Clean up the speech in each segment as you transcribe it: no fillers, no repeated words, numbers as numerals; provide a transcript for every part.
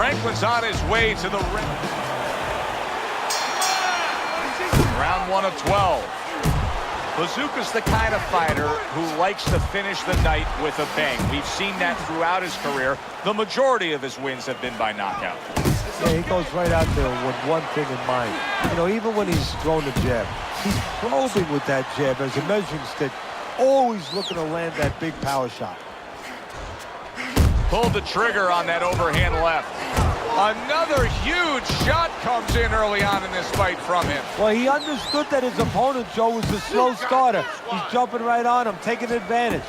Franklin's on his way to the ring. Round 1 of 12. Bazooka's the kind of fighter who likes to finish the night with a bang. We've seen that throughout his career. The majority of his wins have been by knockout. Yeah, he goes right out there with one thing in mind. You know, even when he's throwing the jab, he's probing with that jab as a measuring stick, always looking to land that big power shot. Pulled the trigger on that overhand left. Another huge shot comes in early on in this fight from him. Well, he understood that his opponent, Joe, was a slow starter. He's jumping right on him, taking advantage.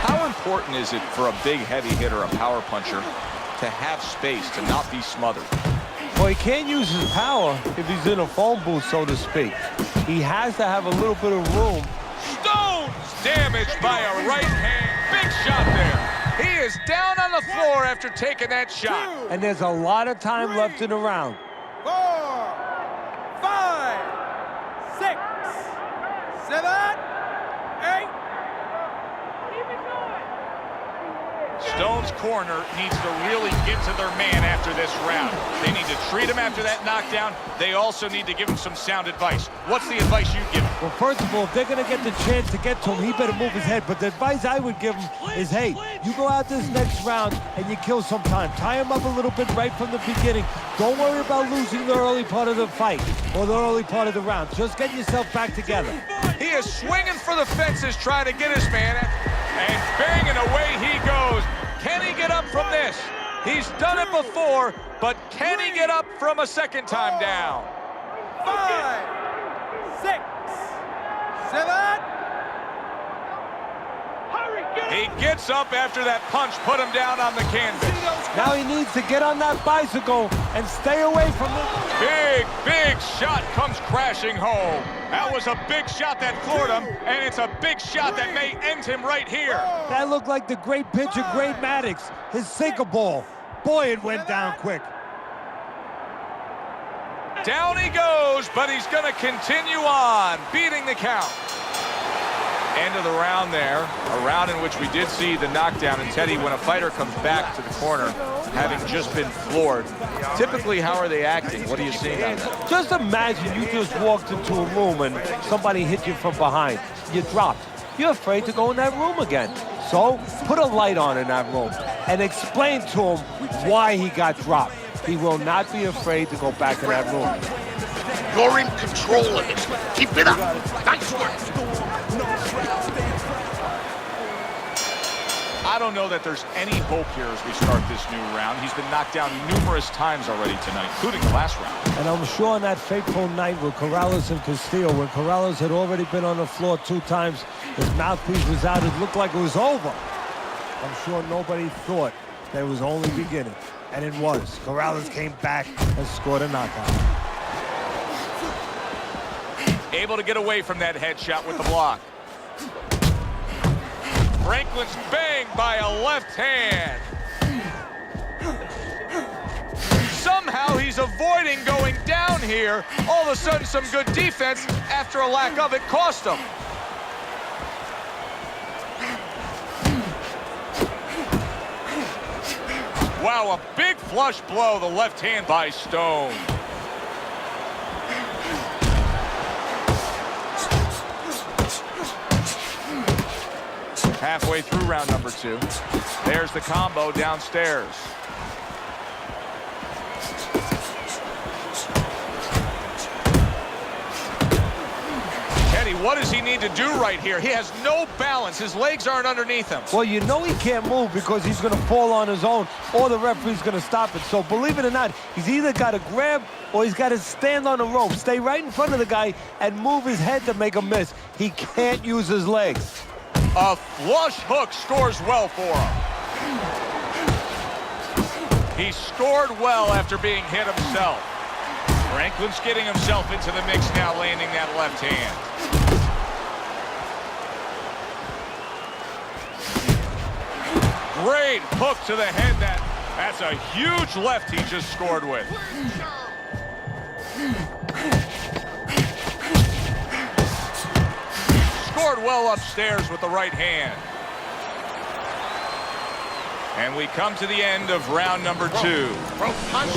How important is it for a big, heavy hitter, a power puncher, to have space, to not be smothered? Well, he can't use his power if he's in a phone booth, so to speak. He has to have a little bit of room. Stone's damaged by a right hand. Big shot there. He is down on the floor after taking that shot. And there's a lot of time left in the round. 4, 5, 6, 7, 8. Stone's corner needs to really get to their man after this round. They need to treat him after that knockdown. They also need to give him some sound advice. What's the advice you give him? Well, first of all, if they're going to get the chance to get to him, he better move his head. But the advice I would give him is, hey, you go out this next round and you kill some time. Tie him up a little bit right from the beginning. Don't worry about losing the early part of the fight or the early part of the round. Just get yourself back together. He is swinging for the fences, trying to get his man, and banging away he goes. Can he get up from this? He's done it before, but can he get up from a second time down? 5, 6, 7. He gets up after that punch put him down on the canvas. Now he needs to get on that bicycle and stay away from it. Big shot comes crashing home. That was a big shot that floored him, and it's a big shot that may end him right here. That looked like the great pitcher, Great Maddox, his sinker ball. Boy, it went down quick. Down he goes, but he's going to continue on, beating the count. End of the round there, a round in which we did see the knockdown. And Teddy, when a fighter comes back to the corner, having just been floored, typically how are they acting? What are you seeing on that? Just imagine you just walked into a room and somebody hit you from behind. You dropped. You're afraid to go in that room again. So put a light on in that room and explain to him why he got dropped. He will not be afraid to go back in that room. You're in control of this. Keep it up. Nice work. I don't know that there's any hope here as we start this new round. He's been knocked down numerous times already tonight, including the last round. And I'm sure on that fateful night with Corrales and Castillo, when Corrales had already been on the floor 2 times, his mouthpiece was out, it looked like it was over. I'm sure nobody thought that it was only beginning. And it was. Corrales came back and scored a knockout. Able to get away from that headshot with the block. Franklin's banged by a left hand. Somehow he's avoiding going down here. All of a sudden, some good defense after a lack of it cost him. Wow, a big flush blow, the left hand by Stone. Halfway through round number 2. There's the combo downstairs. Teddy, what does he need to do right here? He has no balance. His legs aren't underneath him. Well, you know he can't move because he's going to fall on his own or the referee's going to stop it. So believe it or not, he's either got to grab or he's got to stand on the rope, stay right in front of the guy and move his head to make a miss. He can't use his legs. A flush hook scores well for him. He scored well after being hit himself. Franklin's getting himself into the mix now, landing that left hand. Great hook to the head. That's a huge left he just scored with. scored well upstairs with the right hand. And we come to the end of round number 2.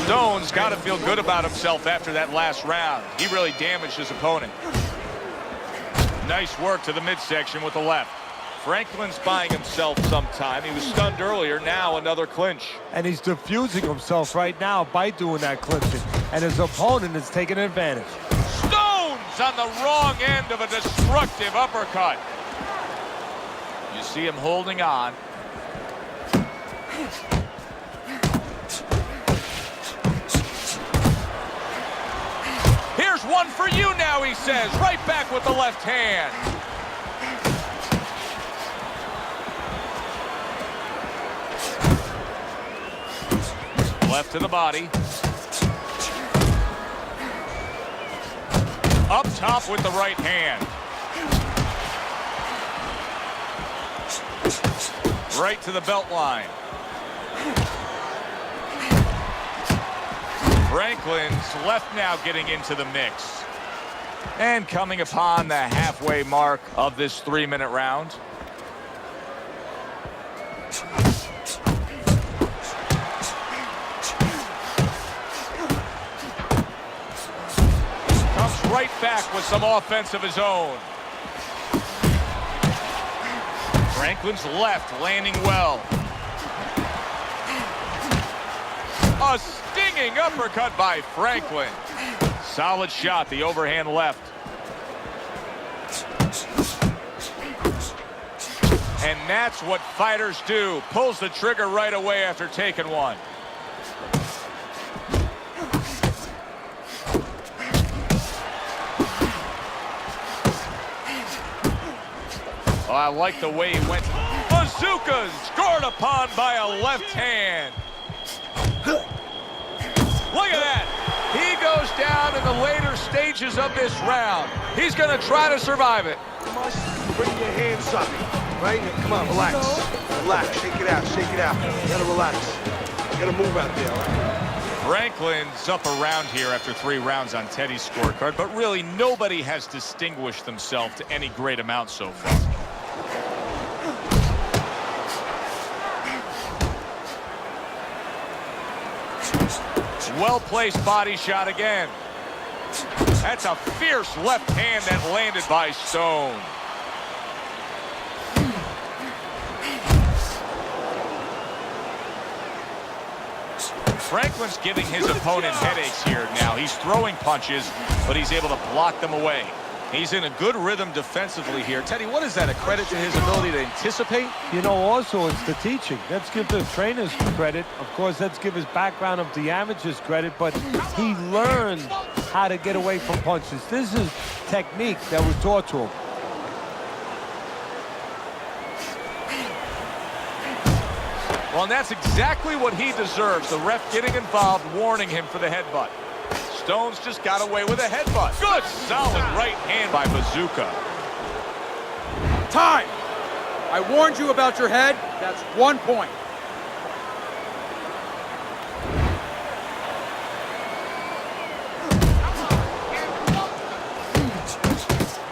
Stone's got to feel good about himself after that last round. He really damaged his opponent. Nice work to the midsection with the left. Franklin's buying himself some time. He was stunned earlier, now another clinch. And he's diffusing himself right now by doing that clinching. And his opponent is taking advantage. Stone's on the wrong end of a destructive uppercut. You see him holding on. Here's one for you now, he says. Right back with the left hand. Left to the body. Up top with the right hand. Right to the belt line. Franklin's left now getting into the mix. And coming upon the halfway mark of this 3-minute round. Comes right back with some offense of his own. Franklin's left landing well. A stinging uppercut by Franklin. Solid shot, the overhand left. And that's what fighters do. Pulls the trigger right away after taking one. Oh, I like the way he went. Bazooka scored upon by a left hand. Look at that. He goes down in the later stages of this round. He's going to try to survive it. Bring your hands up, right? Come on, relax. Relax, shake it out, shake it out. You gotta relax. You gotta move out there, all right? Franklin's up around here after 3 rounds on Teddy's scorecard, but really nobody has distinguished themselves to any great amount so far. Well-placed body shot again. That's a fierce left hand that landed by Stone. Franklin's giving his opponent headaches here now. He's throwing punches, but he's able to block them away. He's in a good rhythm defensively here. Teddy, what is that, a credit to his ability to anticipate? You know, also it's the teaching. Let's give the trainers credit. Of course, let's give his background of the amateurs credit, but he learned how to get away from punches. This is technique that was taught to him. Well, and that's exactly what he deserves. The ref getting involved, warning him for the headbutt. Stone's just got away with a headbutt. Good, solid right hand by Bazooka. Time! I warned you about your head. That's 1 point.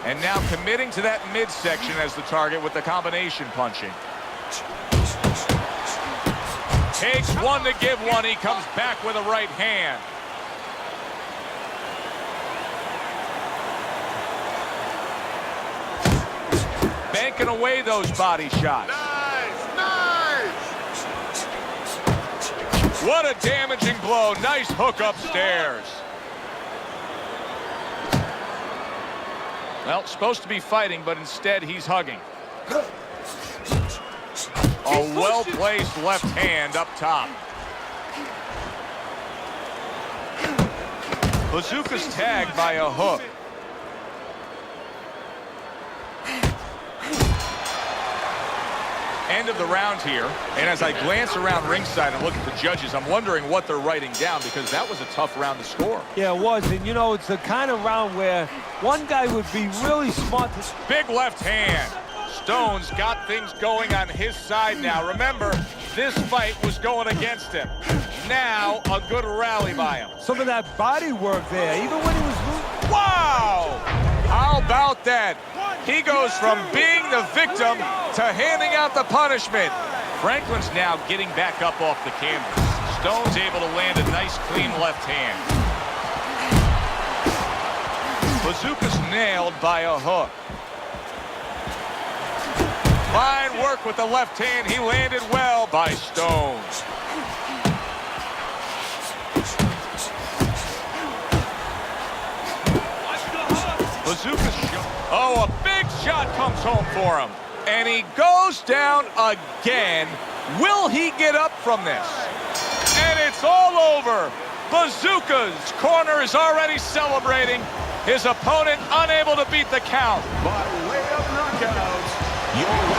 And now committing to that midsection as the target with the combination punching. Takes one to give one. He comes back with a right hand. Banking away those body shots. Nice, nice. What a damaging blow. Nice hook upstairs. Well, supposed to be fighting, but instead he's hugging. A well-placed left hand up top. Bazooka's tagged by a hook. End of the round here, and as I glance around ringside and look at the judges, I'm wondering what they're writing down, because that was a tough round to score. Yeah, it was, and you know, it's the kind of round where one guy would be really smart. Big left hand. Stone's got things going on his side now. Remember, this fight was going against him. Now, a good rally by him. Some of that body work there, even when he was... Wow! How about that? He goes from being the victim to handing out the punishment. Franklin's now getting back up off the canvas. Stone's able to land a nice, clean left hand. Bazooka's nailed by a hook. Fine work with the left hand. He landed well by Stone. Bazooka's shot. Oh, a big shot comes home for him. And he goes down again. Will he get up from this? And it's all over. Bazooka's corner is already celebrating. His opponent unable to beat the count. By way of knockouts, your